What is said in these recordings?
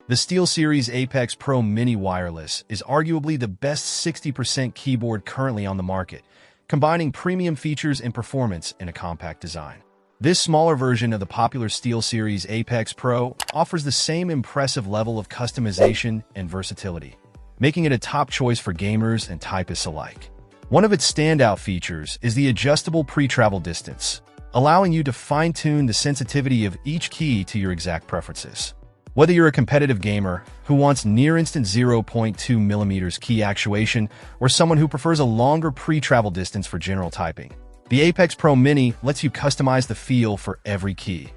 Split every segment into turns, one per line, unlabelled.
The SteelSeries Apex Pro Mini Wireless is arguably the best 60% keyboard currently on the market, combining premium features and performance in a compact design. This smaller version of the popular SteelSeries Apex Pro offers the same impressive level of customization and versatility, making it a top choice for gamers and typists alike. One of its standout features is the adjustable pre-travel distance, allowing you to fine-tune the sensitivity of each key to your exact preferences. Whether you're a competitive gamer who wants near-instant 0.2mm key actuation or someone who prefers a longer pre-travel distance for general typing, the Apex Pro Mini lets you customize the feel for every key,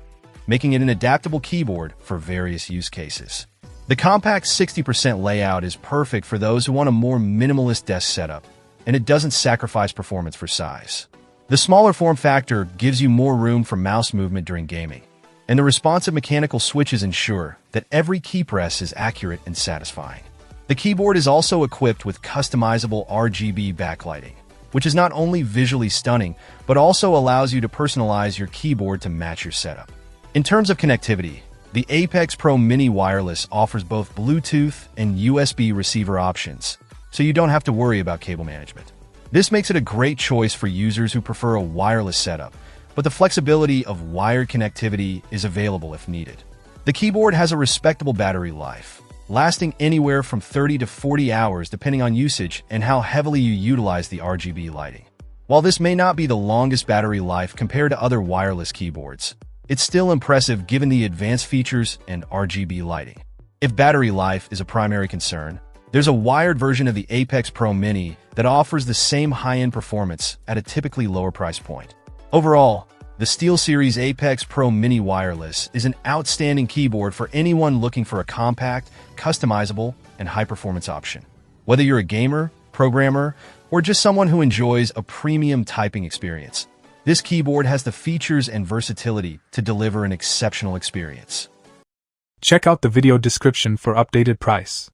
making it an adaptable keyboard for various use cases. The compact 60% layout is perfect for those who want a more minimalist desk setup, and it doesn't sacrifice performance for size. The smaller form factor gives you more room for mouse movement during gaming, and the responsive mechanical switches ensure that every key press is accurate and satisfying. The keyboard is also equipped with customizable RGB backlighting, which is not only visually stunning, but also allows you to personalize your keyboard to match your setup. In terms of connectivity, the Apex Pro Mini Wireless offers both Bluetooth and USB receiver options, so you don't have to worry about cable management. This makes it a great choice for users who prefer a wireless setup, but the flexibility of wired connectivity is available if needed. The keyboard has a respectable battery life, lasting anywhere from 30 to 40 hours depending on usage and how heavily you utilize the RGB lighting. While this may not be the longest battery life compared to other wireless keyboards, it's still impressive given the advanced features and RGB lighting. If battery life is a primary concern, there's a wired version of the Apex Pro Mini that offers the same high-end performance at a typically lower price point. Overall, the SteelSeries Apex Pro Mini Wireless is an outstanding keyboard for anyone looking for a compact, customizable, and high-performance option. Whether you're a gamer, programmer, or just someone who enjoys a premium typing experience, this keyboard has the features and versatility to deliver an exceptional experience.
Check out the video description for updated price.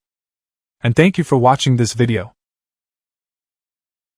And thank you for watching this video.